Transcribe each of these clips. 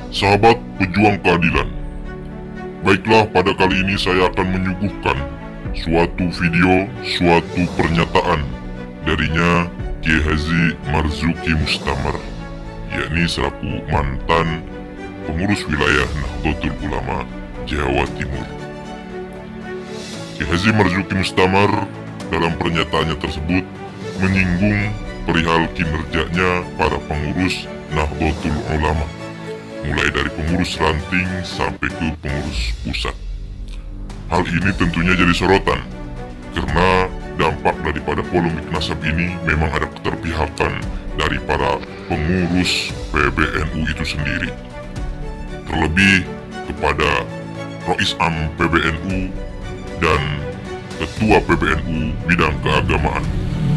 Sahabat pejuang keadilan, baiklah pada kali ini saya akan menyuguhkan suatu video, suatu pernyataan darinya Kiai Haji Marzuki Mustamar, yakni selaku mantan pengurus wilayah Nahdlatul Ulama Jawa Timur. Kiai Haji Marzuki Mustamar dalam pernyataannya tersebut menyinggung perihal kinerjanya para pengurus Nahdlatul Ulama, mulai dari pengurus ranting sampai ke pengurus pusat. Hal ini tentunya jadi sorotan, karena dampak daripada polemik nasab ini memang ada keterpihakan dari para pengurus PBNU itu sendiri. Terlebih kepada Rois Am PBNU dan Ketua PBNU bidang keagamaan,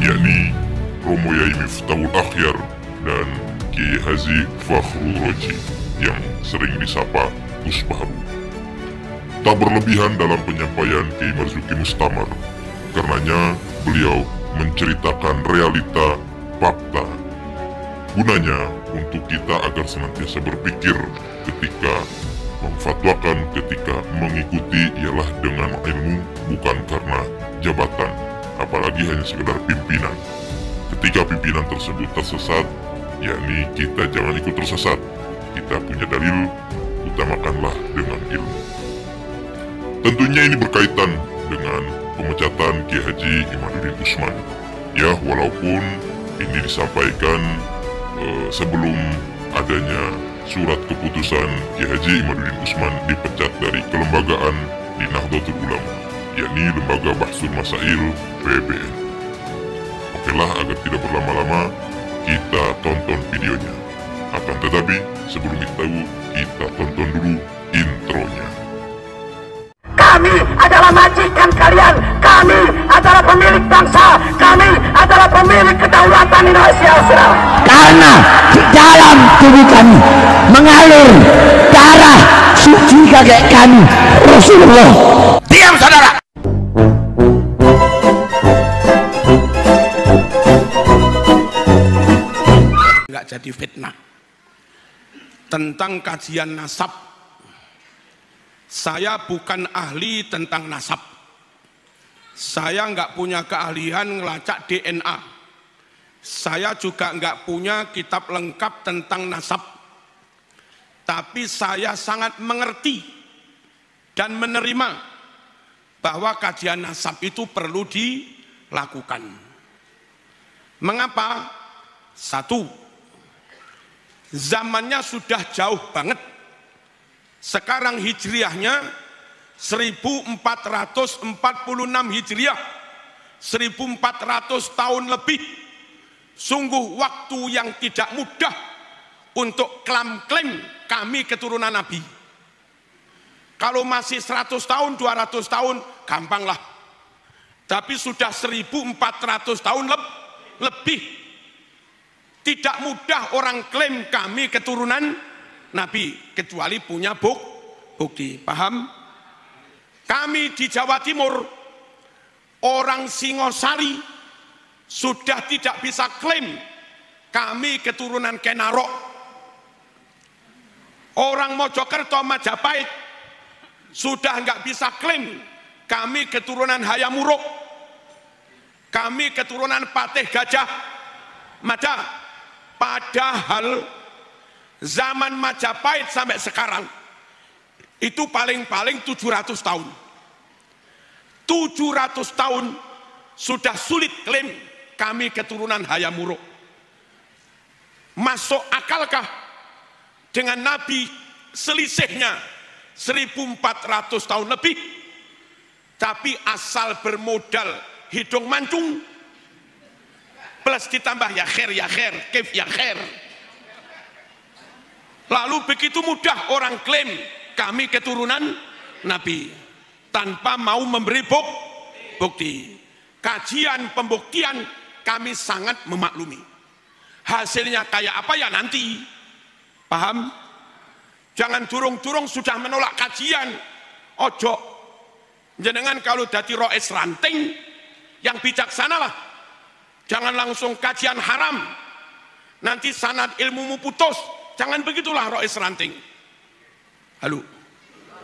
yakni Romo Yai Miftahul Akhyar dan Kiai Haji Fakhrul Roji yang sering disapa Gus Baru. Tak berlebihan dalam penyampaian Kiai Marzuki Mustamar, karenanya beliau menceritakan realita, fakta, gunanya untuk kita agar senantiasa berpikir ketika memfatwakan, ketika mengikuti ialah dengan ilmu, bukan karena jabatan, apalagi hanya sekedar pimpinan. Ketika pimpinan tersebut tersesat, yakni kita jangan ikut tersesat. Kita punya dalil, utamakanlah dengan ilmu. Tentunya ini berkaitan dengan pemecatan Kiai Haji Imaduddin Usman. Ya, walaupun ini disampaikan sebelum adanya surat keputusan Kiai Haji Imaduddin Usman dipecat dari kelembagaan di Nahdlatul Ulama, yakni Lembaga Bahsul Masail PBN. Okelah, agar tidak berlama-lama, kita tonton videonya. Akan tetapi, sebelum itu kita tonton dulu intronya. Kami adalah majikan kalian, kami adalah pemilik bangsa, kami adalah pemilik kedaulatan Indonesia. Karena di dalam tubuh kami mengalir darah suci kakek kami Rasulullah. Diam saudara. Nggak jadi fitnah tentang kajian nasab. Saya bukan ahli tentang nasab. Saya nggak punya keahlian ngelacak DNA. Saya juga nggak punya kitab lengkap tentang nasab. Tapi saya sangat mengerti dan menerima bahwa kajian nasab itu perlu dilakukan. Mengapa? Satu, zamannya sudah jauh banget. Sekarang hijriahnya 1446 hijriah, 1400 tahun lebih. Sungguh waktu yang tidak mudah untuk klaim kami keturunan Nabi. Kalau masih 100 tahun, 200 tahun, gampang lah. Tapi sudah 1400 tahun lebih. Tidak mudah orang klaim kami keturunan Nabi, kecuali punya bukti. Paham? Kami di Jawa Timur, orang Singosari, sudah tidak bisa klaim kami keturunan Kenarok. Orang Mojokerto, Majapahit, sudah nggak bisa klaim kami keturunan Hayamuruk. Kami keturunan Patih Gajah Mada. Padahal zaman Majapahit sampai sekarang itu paling-paling 700 tahun. 700 tahun sudah sulit klaim kami keturunan Hayamuruk. Masuk akalkah dengan Nabi selisihnya 1400 tahun lebih, tapi asal bermodal hidung mancung plus ditambah ya khair, kif ya khair. Lalu begitu mudah orang klaim kami keturunan Nabi tanpa mau memberi bukti. Kajian pembuktian kami sangat memaklumi. Hasilnya kayak apa ya nanti. Paham? Jangan durung-durung sudah menolak kajian. Ojo. Jenengan kalau dadi rois ranting yang bijaksanalah. Jangan langsung kajian haram. Nanti sanad ilmumu putus. Jangan begitulah rois ranting. Halo,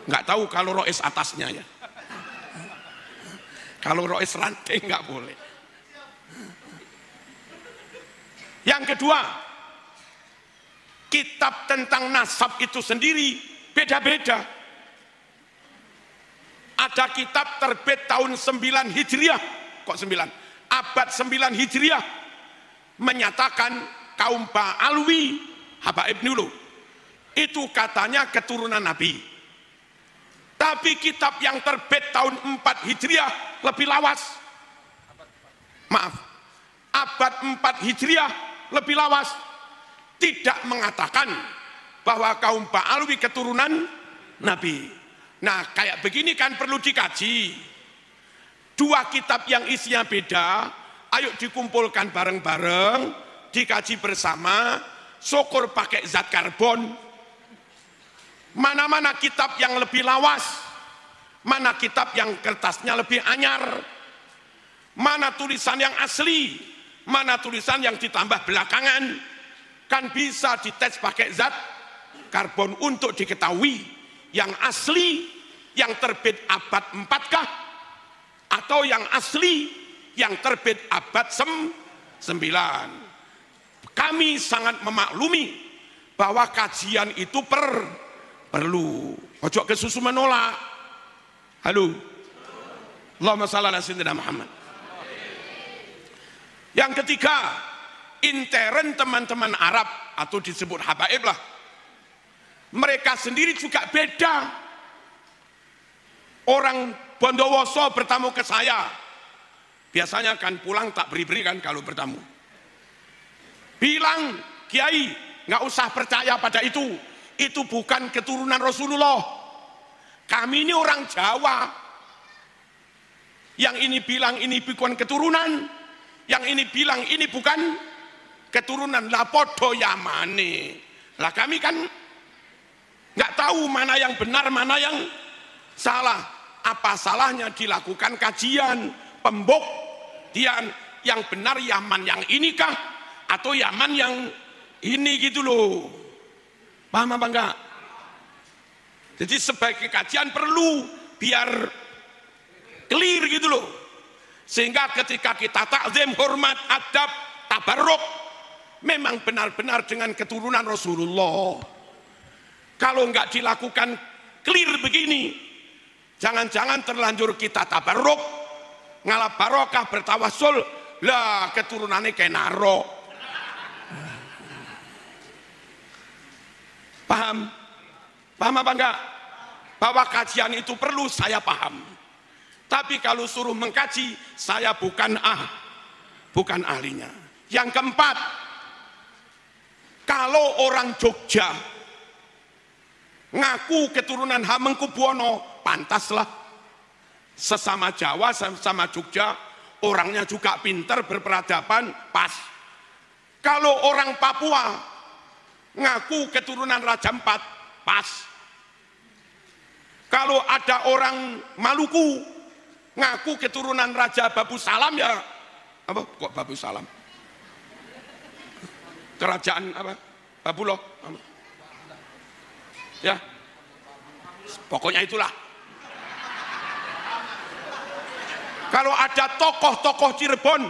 nggak tahu kalau rois atasnya ya. Kalau rois ranting nggak boleh. Yang kedua, kitab tentang nasab itu sendiri beda-beda. Ada kitab terbit tahun 9 Hijriah, kok 9? Abad 9 Hijriah menyatakan kaum Ba'alwi, habaib dulu, itu katanya keturunan Nabi. Tapi kitab yang terbit tahun 4 Hijriah lebih lawas. Maaf, abad 4 Hijriah lebih lawas. Tidak mengatakan bahwa kaum Ba'alwi keturunan Nabi. Nah, kayak begini kan perlu dikaji. Dua kitab yang isinya beda, ayo dikumpulkan bareng-bareng, dikaji bersama, syukur pakai zat karbon. Mana-mana kitab yang lebih lawas, mana kitab yang kertasnya lebih anyar, mana tulisan yang asli, mana tulisan yang ditambah belakangan, kan bisa dites pakai zat karbon untuk diketahui yang asli yang terbit abad 4 kah atau yang asli yang terbit abad 9. Kami sangat memaklumi bahwa kajian itu perlu. Ojo kesusu menolak. Halo. Allahumma shalli ala sayyidina Muhammad. Yang ketiga, intern teman-teman Arab atau disebut habaib lah, mereka sendiri juga beda. Orang Bondowoso bertamu ke saya, biasanya kan pulang tak beri-beri kan kalau bertamu. Bilang, Kiai, nggak usah percaya pada itu bukan keturunan Rasulullah. Kami ini orang Jawa. Yang ini bilang ini bukan keturunan, yang ini bilang ini bukan keturunan. Lah podo yamane. Lah kami kan nggak tahu mana yang benar, mana yang salah. Apa salahnya dilakukan kajian, pembuktian yang benar Yaman yang inikah atau Yaman yang ini gitu loh. Paham apa enggak? Jadi sebagai kajian perlu biar clear gitu loh. Sehingga ketika kita takzim, hormat, adab, tabarruk, memang benar-benar dengan keturunan Rasulullah. Kalau enggak dilakukan clear begini, jangan-jangan terlanjur kita tabarruk, ngalap barokah, bertawassul, lah keturunannya kayak naro. Paham? Paham apa enggak? Bahwa kajian itu perlu, saya paham. Tapi kalau suruh mengkaji, saya bukan ahlinya. Yang keempat, kalau orang Jogja ngaku keturunan Hamengkubuwono, pantaslah. Sesama Jawa, sama Jogja, orangnya juga pintar, berperadaban, pas. Kalau orang Papua ngaku keturunan Raja Ampat, pas. Kalau ada orang Maluku ngaku keturunan Raja Babu Salam, ya apa kok Babu Salam? Kerajaan apa? Babuloh. Ya, pokoknya itulah. Kalau ada tokoh-tokoh Cirebon,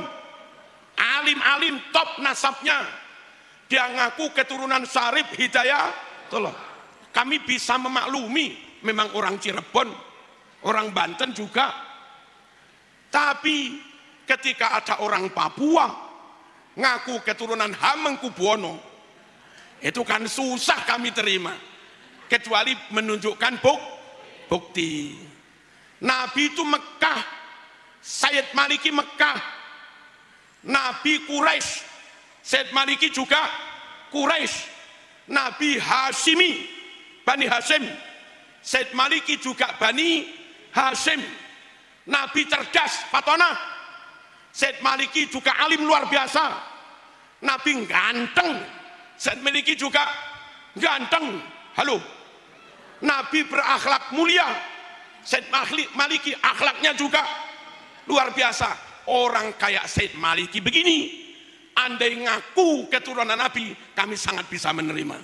alim-alim top nasabnya, dia ngaku keturunan Syarif Hidayatullah, kami bisa memaklumi, memang orang Cirebon, orang Banten juga. Tapi ketika ada orang Papua ngaku keturunan Hamengkubuwono, itu kan susah kami terima, kecuali menunjukkan bukti. Nabi itu Mekah, Sayyid Maliki Mekah, Nabi Quraisy, Sayyid Maliki juga Quraisy, Nabi Hashimi, Bani Hashim, Sayyid Maliki juga Bani Hashim, Nabi cerdas, Fatona, Sayyid Maliki juga alim luar biasa, Nabi ganteng, Sayyid Maliki juga ganteng. Halo, Nabi berakhlak mulia, Sayyid Maliki akhlaknya juga luar biasa. Orang kayak Sayyid Maliki begini, andai ngaku keturunan Nabi, kami sangat bisa menerima.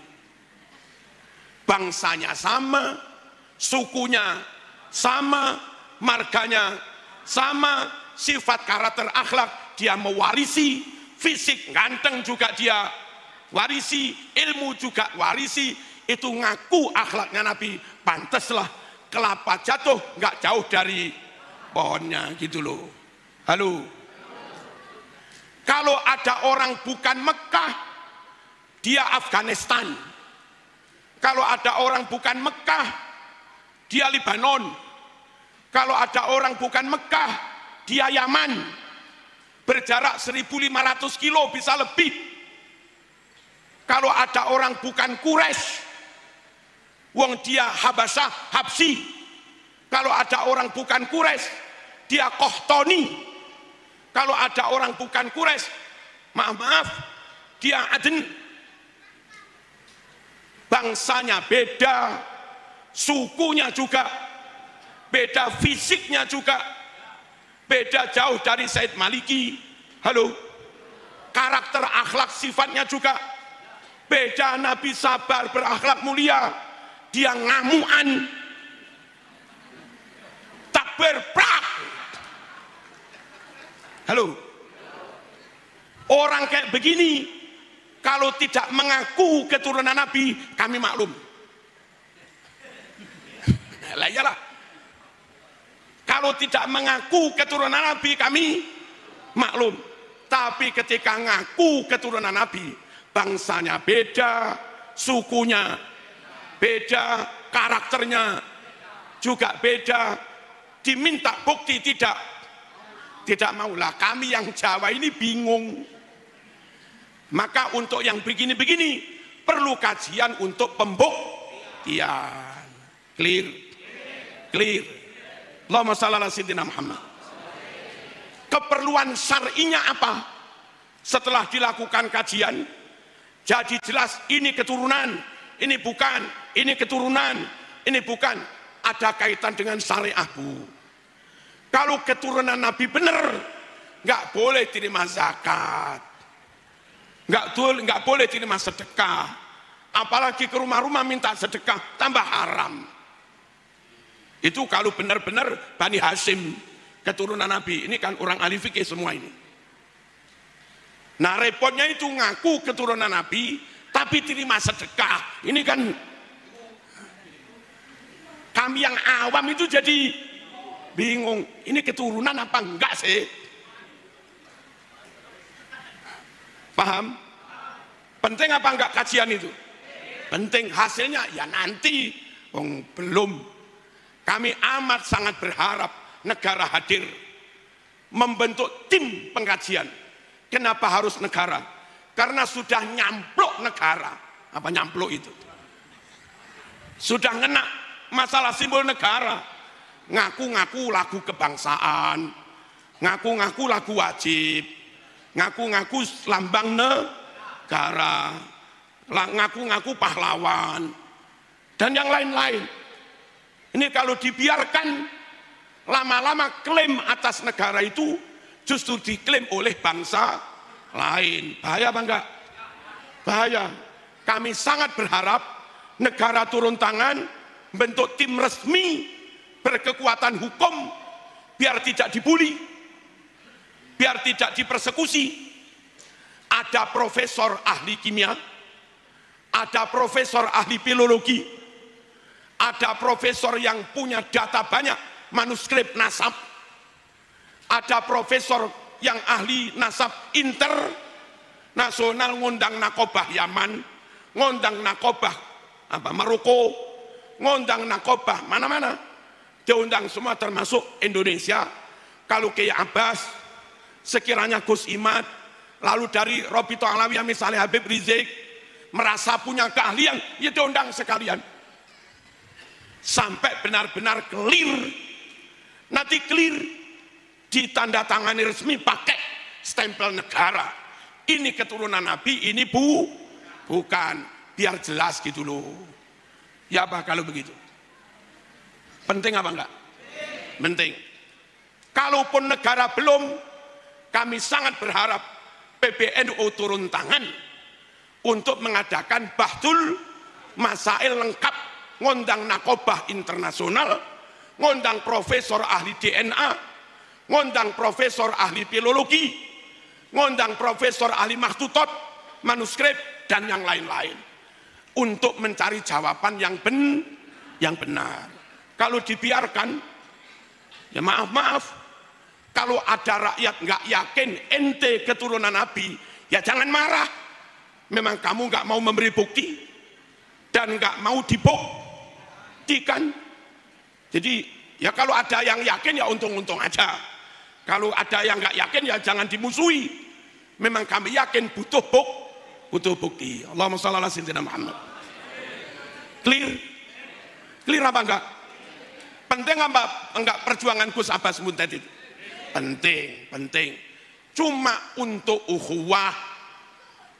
bangsanya sama, sukunya sama, marganya sama, sifat karakter akhlak dia mewarisi, fisik ganteng juga dia warisi, ilmu juga warisi. Itu ngaku akhlaknya Nabi. Pantaslah kelapa jatuh nggak jauh dari pohonnya gitu loh. Halo. Kalau ada orang bukan Mekah, dia Afghanistan. Kalau ada orang bukan Mekah, dia Libanon. Kalau ada orang bukan Mekah, dia Yaman. Berjarak 1.500 kilo bisa lebih. Kalau ada orang bukan Quraisy, wong dia Habasyah, Habsi. Kalau ada orang bukan Quraisy, dia Qahtani. Kalau ada orang bukan Quraisy, maaf, dia Aden. Bangsanya beda, sukunya juga beda, fisiknya juga beda jauh dari Said Maliki. Halo. Karakter akhlak sifatnya juga beda. Nabi sabar, berakhlak mulia. Dia ngamuan, takbir prak. Halo. Orang kayak begini kalau tidak mengaku keturunan Nabi, kami maklum. Lah iyalah. Kalau tidak mengaku keturunan Nabi, kami maklum. Tapi ketika ngaku keturunan Nabi, bangsanya beda, sukunya beda, karakternya juga beda, diminta bukti tidak maulah. Kami yang Jawa ini bingung. Maka untuk yang begini-begini perlu kajian untuk pembuktian. Clear? Clear. Allahumma shalli ala sayyidina Muhammad. Keperluan syar'inya apa? Setelah dilakukan kajian, jadi jelas ini keturunan, ini bukan, ini keturunan, ini bukan. Ada kaitan dengan syariah, Bu. Kalau keturunan Nabi benar, nggak boleh terima zakat, nggak boleh terima sedekah, apalagi ke rumah-rumah minta sedekah, tambah haram. Itu kalau benar-benar Bani Hashim, keturunan Nabi. Ini kan orang ahli fikih semua ini. Nah repotnya itu ngaku keturunan Nabi, tapi terima sedekah. Ini kan kami yang awam itu jadi bingung, ini keturunan apa enggak sih? Paham? Penting apa enggak kajian itu? Penting. Hasilnya ya nanti. Belum. Kami amat sangat berharap negara hadir membentuk tim pengkajian. Kenapa harus negara? Karena sudah nyamplok negara. Apa nyamplok itu? Sudah ngena masalah simbol negara. Ngaku-ngaku lagu kebangsaan, ngaku-ngaku lagu wajib, ngaku-ngaku lambang negara, ngaku-ngaku pahlawan, dan yang lain-lain. Ini kalau dibiarkan, lama-lama klaim atas negara itu justru diklaim oleh bangsa lain. Bahaya apa enggak? Bahaya. Kami sangat berharap negara turun tangan, bentuk tim resmi berkekuatan hukum, biar tidak dibully, biar tidak dipersekusi. Ada profesor ahli kimia, ada profesor ahli filologi, ada profesor yang punya data banyak, manuskrip nasab, ada profesor yang ahli nasab internasional, ngundang nakobah Yaman, ngundang nakobah Maroko, ngundang nakobah mana-mana, diundang semua termasuk Indonesia. Kalau Kiai Abbas, sekiranya Gus Imad, lalu dari Robito Alawiyah misalnya Habib Rizik, merasa punya keahlian, ya diundang sekalian. Sampai benar-benar clear. Nanti clear, ditandatangani resmi pakai stempel negara. Ini keturunan Nabi, ini bukan. Biar jelas gitu loh. Ya apa kalau begitu? Penting apa enggak? Penting. Kalaupun negara belum, kami sangat berharap PBNU turun tangan untuk mengadakan bahtul masail lengkap ngundang nakobah internasional, ngundang profesor ahli DNA, ngundang profesor ahli filologi, ngundang profesor ahli makhtutot, manuskrip, dan yang lain-lain untuk mencari jawaban yang benar. Kalau dibiarkan, ya maaf, kalau ada rakyat nggak yakin ente keturunan Nabi, ya jangan marah. Memang kamu nggak mau memberi bukti dan nggak mau dibuktikan. Jadi ya kalau ada yang yakin ya untung-untung aja. Kalau ada yang nggak yakin ya jangan dimusuhi. Memang kami yakin butuh bukti. Allahumma shalli ala sayyidina Muhammad. Clear apa enggak? Penting apa enggak perjuangan Gus Abbas Munted itu? Penting. Cuma untuk ukhuwah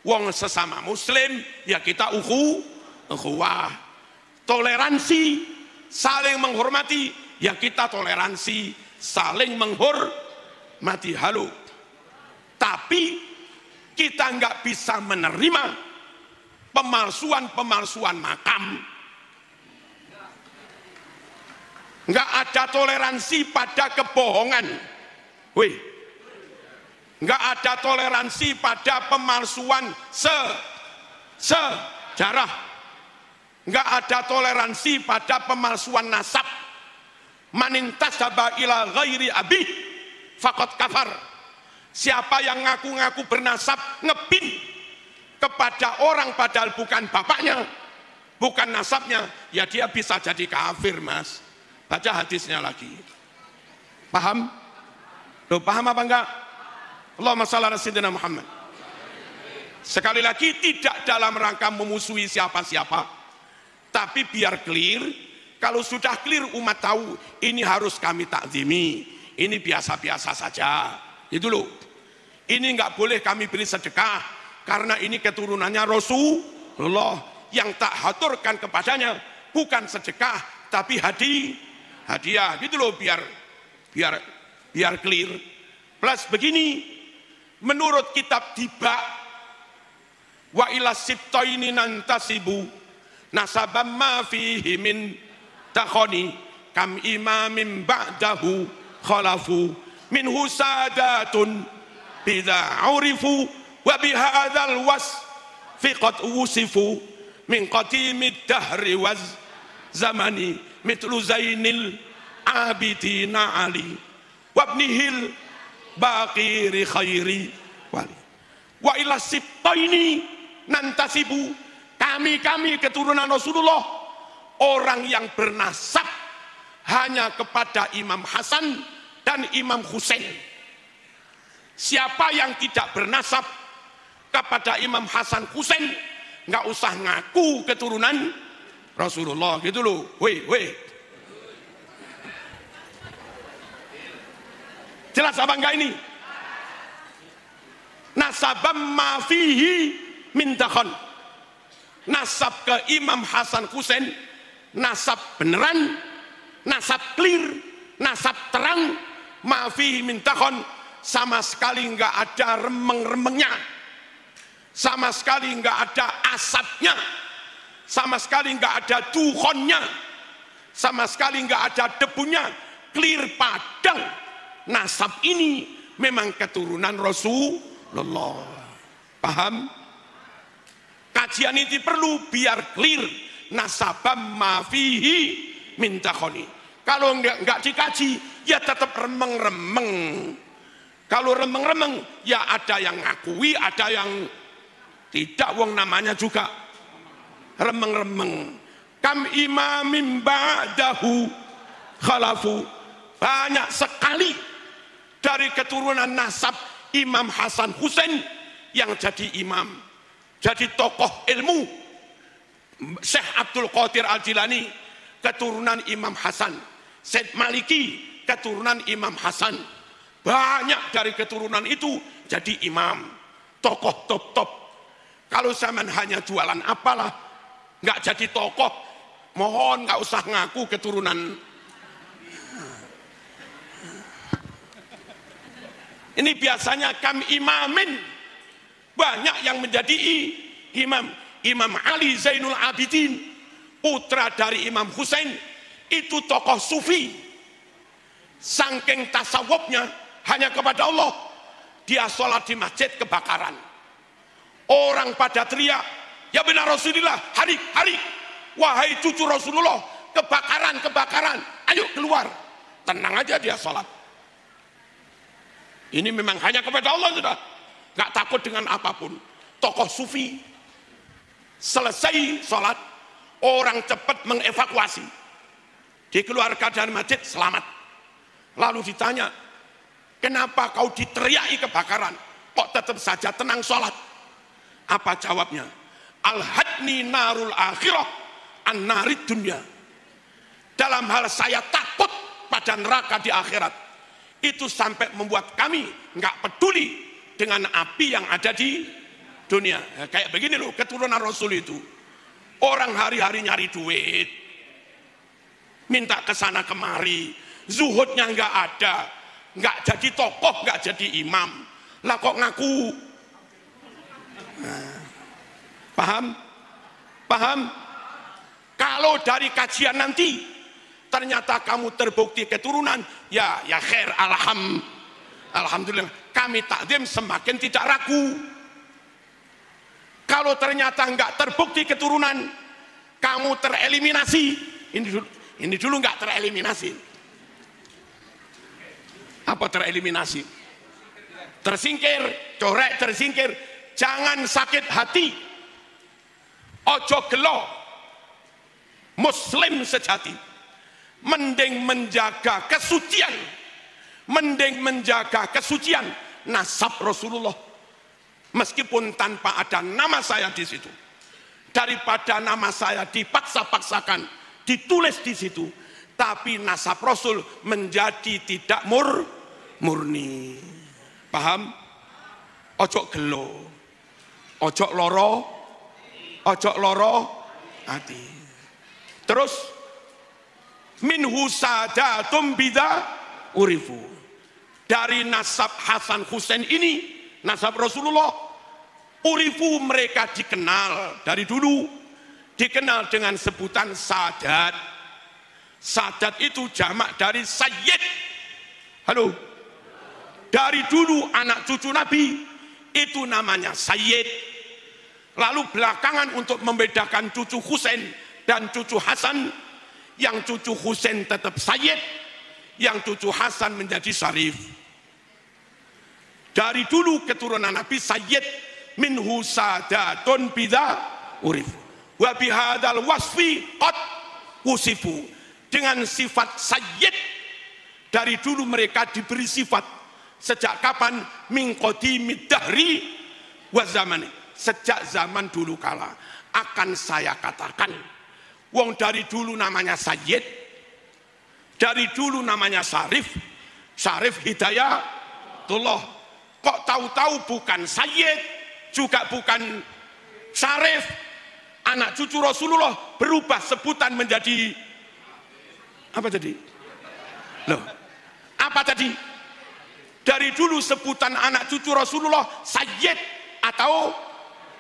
wong sesama muslim ya kita ukhuwah. Toleransi, saling menghormati ya kita toleransi, saling menghormati. Halo. Tapi kita nggak bisa menerima pemalsuan makam. Nggak ada toleransi pada kebohongan. Nggak ada toleransi pada pemalsuan sejarah. Nggak ada toleransi pada pemalsuan nasab. Manintasaba ila ghairi abi faqad kafar. Siapa yang ngaku-ngaku bernasab ngebin kepada orang padahal bukan bapaknya, bukan nasabnya, ya dia bisa jadi kafir, Mas. Baca hadisnya lagi. Paham? Loh, paham apa enggak? Allahumma shalli ala sayyidina Muhammad. Sekali lagi, tidak dalam rangka memusuhi siapa-siapa, tapi biar clear. Kalau sudah clear, umat tahu ini harus kami takzimi, ini biasa-biasa saja. Itu loh. Ini enggak boleh kami beri sedekah karena ini keturunannya Rasulullah. Yang tak haturkan kepadanya bukan sedekah tapi hadiah. Gitu loh, biar clear. Plus begini, menurut kitab Diba, wa ila sibtaini nantasibu nasabam ma fihi min takhoni kam imamin ba'dahu khalafu minhu sadatun bidha urifu wa bihadzal wasfi qad usifu min qadimid dahri waz zamani mitlu Zainil Abidina Ali wabnihil Baqiri Khairi Wali wa ila sibtaini nantasibu, kami keturunan Rasulullah, orang yang bernasab hanya kepada Imam Hasan dan Imam Husain. Siapa yang tidak bernasab kepada Imam Hasan Husain nggak usah ngaku keturunan Rasulullah. Gitu loh. Jelas apa enggak ini? Nasabam ma fihi min takhon. Nasab ke Imam Hasan Husain, nasab beneran, nasab clear, nasab terang, ma fihi min takhon, sama sekali enggak ada remeng-remengnya, sama sekali enggak ada asapnya, sama sekali enggak ada dukhonnya, sama sekali enggak ada debunya, clear padang. Nasab ini memang keturunan Rasulullah. Paham? Kajian ini perlu biar clear. Nasabam ma fihi min takhoni. Kalau enggak dikaji, ya tetap remeng-remeng. Kalau remeng-remeng, ya ada yang ngakui, ada yang tidak. Wong namanya juga remeng-remeng. Kam imamin ba'dahu khalafu. Banyak sekali dari keturunan nasab Imam Hasan Husain yang jadi imam, jadi tokoh ilmu. Syekh Abdul Qadir Al-Jilani keturunan Imam Hasan, Syed Maliki keturunan Imam Hasan. Banyak dari keturunan itu jadi imam, tokoh top. Kalau zaman hanya jualan apalah, nggak jadi tokoh, mohon nggak usah ngaku keturunan. Ini biasanya kam imamin, banyak yang menjadi imam. Imam Ali Zainul Abidin putra dari Imam Husain, itu tokoh sufi. Saking tasawufnya hanya kepada Allah, dia sholat di masjid kebakaran. Orang pada teriak, ya benar Rasulullah, hari, wahai cucu Rasulullah, kebakaran, ayo keluar. Tenang aja dia sholat. Ini memang hanya kepada Allah sudah, nggak takut dengan apapun. Tokoh sufi. Selesai sholat, orang cepat mengevakuasi, dikeluarkan dari masjid selamat. Lalu ditanya, kenapa kau diteriaki kebakaran, kok tetap saja tenang sholat? Apa jawabnya? Al-hadni narul akhirah an narid dunya. Dalam hal saya takut pada neraka di akhirat, itu sampai membuat kami nggak peduli dengan api yang ada di dunia. Ya, kayak begini loh keturunan Rasul itu. Orang hari-hari nyari duit, minta kesana kemari, zuhudnya nggak ada, nggak jadi tokoh, nggak jadi imam, lah kok ngaku. Nah, paham? Kalau dari kajian nanti ternyata kamu terbukti keturunan, ya khair, alhamdulillah, kami takdim semakin tidak ragu. Kalau ternyata enggak terbukti keturunan, kamu tereliminasi. Ini dulu enggak tereliminasi. Apa tereliminasi? Tersingkir, corek tersingkir. Jangan sakit hati. Ojo gelo. Muslim sejati mending menjaga kesucian nasab Rasulullah, meskipun tanpa ada nama saya di situ, daripada nama saya dipaksa-paksakan ditulis di situ, tapi nasab Rasul menjadi tidak murni. Paham? Ojo gelo, ojo loro hati. Terus minhu sadatum bida urifu, dari nasab Hasan Husain ini, nasab Rasulullah, urifu, mereka dikenal dari dulu, dikenal dengan sebutan sadat. Sadat itu jamak dari sayyid. Halo, dari dulu anak cucu Nabi itu namanya sayyid. Lalu belakangan untuk membedakan cucu Husain dan cucu Hasan, yang cucu Husain tetap sayyid, yang cucu Hasan menjadi syarif. Dari dulu keturunan Nabi sayyid, minhu sadatun bidha urif wa bihadal wasfi qad usifu. Dengan sifat sayyid dari dulu mereka diberi sifat. Sejak kapan? Min qadimid dahri wa zamani, sejak zaman dulu kala. Akan saya katakan, wong dari dulu namanya sayyid, dari dulu namanya syarif hidayatullah. Kok tahu-tahu bukan sayyid, juga bukan syarif, anak cucu Rasulullah berubah sebutan menjadi apa tadi? Loh, apa tadi? Dari dulu sebutan anak cucu Rasulullah sayyid atau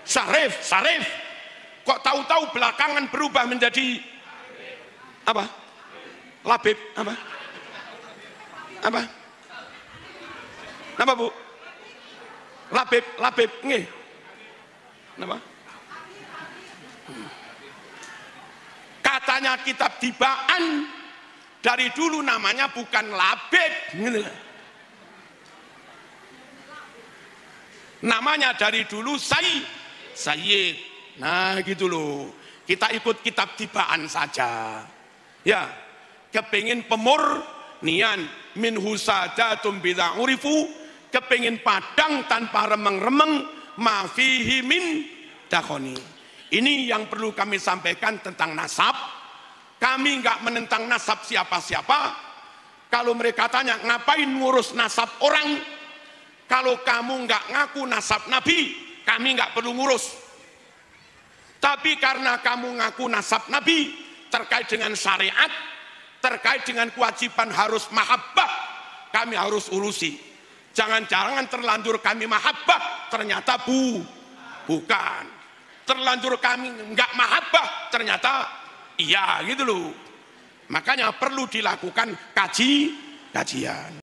syarif. Kok tahu-tahu belakangan berubah menjadi apa? Labib, apa? Apa Bu? Labib, nggih. Apa? Katanya kitab Tibaan dari dulu namanya bukan labib, namanya dari dulu sayyid. Nah gitu loh, kita ikut kitab Tibaan saja ya, kepingin pemurnian, min husadatum bidha urifu, kepingin padang tanpa remeng-remeng, ma fihi min dakhoni. Ini yang perlu kami sampaikan tentang nasab. Kami nggak menentang nasab siapa-siapa. Kalau mereka tanya ngapain ngurus nasab orang, kalau kamu nggak ngaku nasab Nabi, kami nggak perlu ngurus. Tapi karena kamu ngaku nasab Nabi, terkait dengan syariat, terkait dengan kewajiban harus mahabbah, kami harus urusi. Jangan-jangan terlanjur kami mahabbah, ternyata bukan. Terlanjur kami nggak mahabbah, ternyata iya gitu loh. Makanya perlu dilakukan kajian.